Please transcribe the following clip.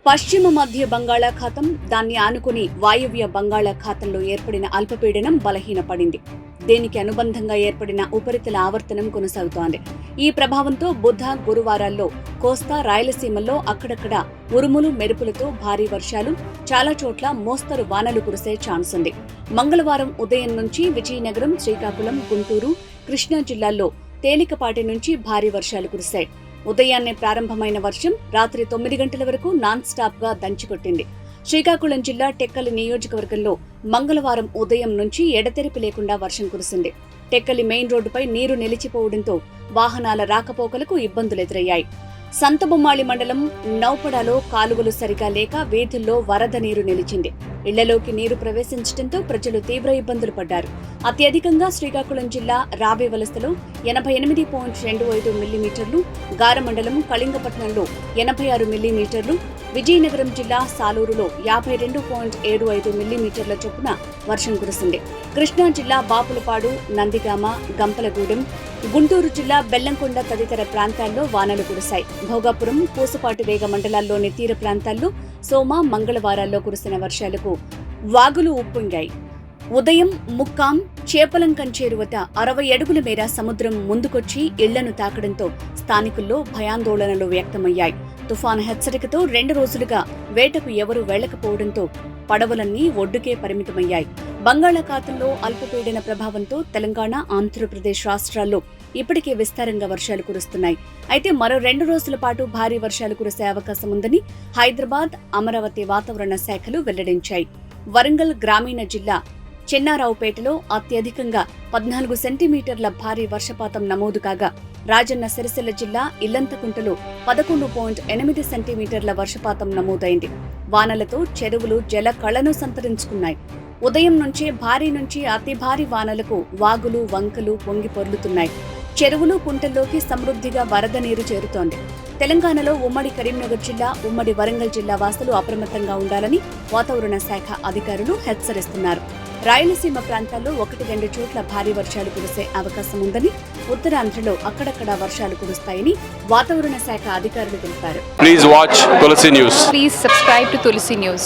పశ్చిమ మధ్య బంగాళాఖాతం, దాన్ని ఆనుకుని వాయువ్య బంగాళాఖాతంలో ఏర్పడిన అల్పపీడనం బలహీనపడింది. దీనికి అనుబంధంగా ఏర్పడిన ఉపరితల ఆవర్తనం కొనసాగుతోంది. ఈ ప్రభావంతో బుధ, గురువారాల్లో కోస్తా, రాయలసీమల్లో అక్కడక్కడ ఉరుములు, మెరుపులతో భారీ వర్షాలు, చాలా చోట్ల మోస్తరు వానలు కురిసే ఛాన్స్ ఉంది. మంగళవారం ఉదయం నుంచి విజయనగరం, శ్రీకాకుళం, గుంటూరు, కృష్ణా జిల్లాల్లో తేలికపాటి నుంచి భారీ వర్షాలు కురిశాయి. ఉదయాన్నే ప్రారంభమైన వర్షం రాత్రి 9 గంటల వరకు నాన్ స్టాప్ గా దంచికొట్టింది. శ్రీకాకుళం జిల్లా టెక్కలి నియోజకవర్గంలో మంగళవారం ఉదయం నుంచి ఎడతెరిపి లేకుండా వర్షం కురిసింది. టెక్కలి మెయిన్ రోడ్డుపై నీరు నిలిచిపోవడంతో వాహనాల రాకపోకలకు ఇబ్బందులెదురయ్యాయి. సంతబొమ్మాళి మండలం నౌపడాలో కాలువలు సరిగా లేక వీధుల్లో వరద నీరు నిలిచింది. ఇళ్లలోకి నీరు ప్రవేశించడంతో ప్రజలు తీవ్ర ఇబ్బందులు పడ్డారు. అత్యధికంగా శ్రీకాకుళం జిల్లా రాబేవలసలో 88.25 మిల్లీమీటర్లు, గారమండలం కళింగపట్నంలో 86 మిల్లీమీటర్లు, విజయనగరం జిల్లా సాలూరులో 52.75 మిల్లీమీటర్ల చొప్పున వర్షం కురిసింది. కృష్ణా జిల్లా బాపులపాడు, నందిగామ, గంపలగూడెం, గుంటూరు జిల్లా బెల్లంకొండ తదితర ప్రాంతాల్లో వానలు కురిశాయి. భోగాపురం, పూసపాటివేగ మండలాల్లోని తీర ప్రాంతాల్లో సోమ, మంగళవారాల్లో కురిసిన వర్షాలకు వాగులు ఉప్పొంగాయి. ఉదయం ముక్కాం, చేపలంకం చేరువత 60 అడుగుల మేర సముద్రం ముందుకొచ్చి ఇళ్లను తాకడంతో స్థానికుల్లో భయాందోళనలు వ్యక్తమయ్యాయి. తుఫాను హెచ్చరికతో 2 రోజులుగా వేటకు ఎవరూ వెళ్లకపోవడంతో పడవలన్నీ ఒడ్డుకే పరిమితమయ్యాయి. బంగాళాఖాతంలో అల్పపీడన ప్రభావంతో తెలంగాణ, ఆంధ్రప్రదేశ్ రాష్ట్రాల్లో ఇప్పటికే విస్తారంగా వర్షాలు కురుస్తున్నాయి. అయితే మరో 2 రోజుల పాటు భారీ వర్షాలు కురిసే అవకాశం ఉందని హైదరాబాద్, అమరావతి వాతావరణ శాఖలు వెల్లడించాయి. వరంగల్ గ్రామీణ జిల్లా చెన్నారావుపేటలో అత్యధికంగా 14 సెంటీమీటర్ల భారీ వర్షపాతం నమోదు కాగా, రాజన్న సిరిసిల్ల జిల్లా ఇల్లంతకుంటలో 11.8 సెంటీమీటర్ల వర్షపాతం నమోదైంది. వానలతో చెరువులు జల కళను సంతరించుకున్నాయి. ఉదయం నుంచే భారీ నుంచి అతి భారీ వానలకు వాగులు, వంకలు పొంగి పొర్లుతున్నాయి. చెరువులు, కుంటల్లోకి సమృద్ధిగా వరద నీరు చేరుతోంది. తెలంగాణలో ఉమ్మడి కరీంనగర్ జిల్లా, ఉమ్మడి వరంగల్ జిల్లా వాసులు అప్రమత్తంగా ఉండాలని వాతావరణ శాఖ అధికారులు హెచ్చరిస్తున్నారు. రాయలసీమ ప్రాంతాల్లో 1-2 చోట్ల భారీ వర్షాలు కురిసే అవకాశం ఉందని, ఉత్తరాంధ్రలో అక్కడక్కడ వర్షాలు కురుస్తాయని వాతావరణ శాఖ అధికారులు తెలిపారు. Please watch Tulasi News. Please subscribe to Tulasi News.